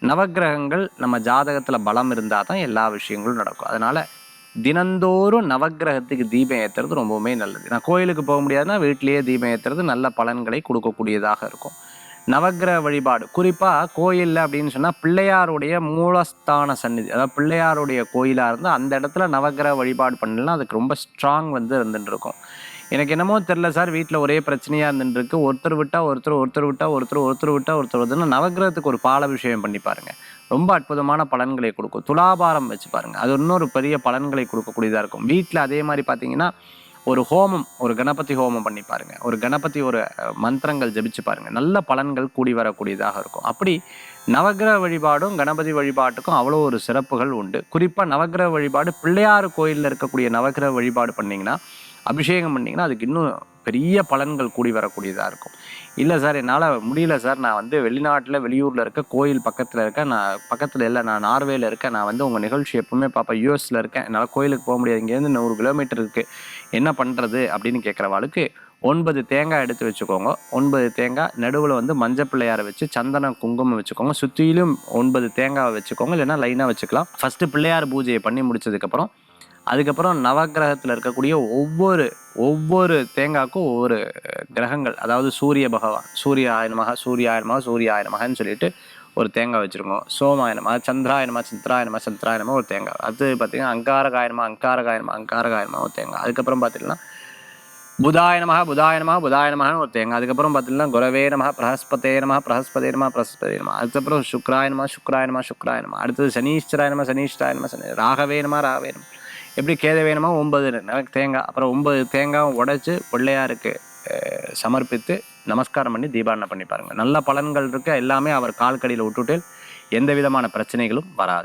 நவக்கிரகங்கள் நம்ம ஜாதகத்தில் பலம் இருந்தால் தான் எல்லா விஷயங்களும் நடக்கும். அதனால் தினந்தோறும் நவக்கிரகத்துக்கு தீபம் ஏற்றுறது ரொம்பவுமே நல்லது. நான் கோயிலுக்கு போக முடியாதுன்னா வீட்டிலேயே தீபம் ஏற்றுறது நல்ல பலன்களை கொடுக்கக்கூடியதாக இருக்கும். நவக்கிரக வழிபாடு குறிப்பாக கோயிலில் அப்படின்னு சொன்னால் பிள்ளையாருடைய மூலஸ்தான சந்நிதி, அதாவது பிள்ளையாருடைய கோயிலாக இருந்தால் அந்த இடத்துல நவக்கிரக வழிபாடு பண்ணலாம். அதுக்கு ரொம்ப ஸ்ட்ராங் வந்து இருந்துட்டு இருக்கும். எனக்கு என்னமோ தெரில சார், வீட்டில் ஒரே பிரச்சனையாக இருந்துருக்கு, ஒருத்தர் விட்டால் ஒருத்தர், ஒருத்தர் விட்டால் ஒருத்தர், ஒருத்தர் விட்டால் ஒருத்தர் வருதுன்னா நவக்கிரகத்துக்கு ஒரு பாலாபிஷேகம் பண்ணி பாருங்கள். ரொம்ப அற்புதமான பலன்களை கொடுக்கும். துலாபாரம் வச்சு பாருங்கள், அது இன்னொரு பெரிய பலன்களை கொடுக்கக்கூடியதாக இருக்கும். வீட்டில் அதே மாதிரி பார்த்தீங்கன்னா ஒரு ஹோமம், ஒரு கணபதி ஹோமம் பண்ணி பாருங்க, ஒரு கணபதி ஒரு மந்திரங்கள் ஜபிச்சு பாருங்க, நல்ல பலன்கள் கூடி வரக்கூடியதாக இருக்கும். அப்படி நவக்கிரக வழிபாடும் கணபதி வழிபாட்டுக்கும் அவ்வளோ ஒரு சிறப்புகள் உண்டு. குறிப்பாக நவக்கிரக வழிபாடு பிள்ளையார் கோயிலில் இருக்கக்கூடிய நவக்கிரக வழிபாடு பண்ணிங்கன்னா, அபிஷேகம் பண்ணிங்கன்னா அதுக்கு இன்னும் பெரிய பலன்கள் கூடி வரக்கூடியதாக இருக்கும். இல்லை சார் என்னால் முடியல சார், நான் வந்து வெளிநாட்டில் வெளியூரில் இருக்க, கோயில் பக்கத்தில் இருக்கேன், நான் பக்கத்தில் இல்லை, நான் நார்வேயில் இருக்கேன், நான் வந்து உங்கள் நிகழ்ச்சி எப்பவுமே பார்ப்பேன், யூஎஸில் இருக்கேன், என்னால் கோயிலுக்கு போக முடியாது, இங்கேருந்து 100 கிலோமீட்டர் இருக்குது, என்ன பண்ணுறது அப்படின்னு கேட்குறவாளுக்கு 9 தேங்காய் எடுத்து வச்சுக்கோங்க. 9 தேங்காய் நடுவில் வந்து மஞ்சள் பிள்ளையாரை வச்சு சந்தனம் குங்குமம் வச்சுக்கோங்க. சுற்றிலும் 9 தேங்காவை வச்சுக்கோங்க, இல்லைன்னா லைனாக வச்சுக்கலாம். ஃபஸ்ட்டு பிள்ளையார் பூஜையை பண்ணி முடிச்சதுக்கப்புறம் அதுக்கப்புறம் நவக்கிரகத்தில் இருக்கக்கூடிய ஒவ்வொரு தேங்காய்க்கும் ஒவ்வொரு கிரகங்கள், அதாவது சூரிய பகவான், சூரியாயனமாக சூரியாயனமாக சூரியாயனமாகன்னு சொல்லிட்டு ஒரு தேங்காய் வச்சுருக்கோம். சோமாயனமாக சந்திராயனமாக சந்திராயனமாக சந்திராயனமாக ஒரு தேங்காய். அது பார்த்திங்கன்னா அங்காரகாயனமாக ஒரு தேங்காய். அதுக்கப்புறம் பார்த்திங்கன்னா புதாயனமாக ஒரு தேங்காய். அதுக்கப்புறம் பார்த்திங்கன்னா குரவே நமக பிரகஸ்பதே நமக பிரகஸ்பதே நமக. அதுக்கப்புறம் சுக்ராயனமா. அடுத்தது சனீஸ்வராயனமா ராகவே நம. எப்படி கேதவேனமா 9 தேங்காய். அப்புறம் 9 தேங்காய் உடைச்சு பிள்ளையாருக்கு சமர்ப்பித்து நமஸ்காரம் பண்ணி தீபாவளி பண்ணி பாருங்கள். நல்ல பலன்கள் இருக்குது. எல்லாமே அவர் கால்கடியில் விட்டுட்டு எந்த விதமான பிரச்சனைகளும் வராது.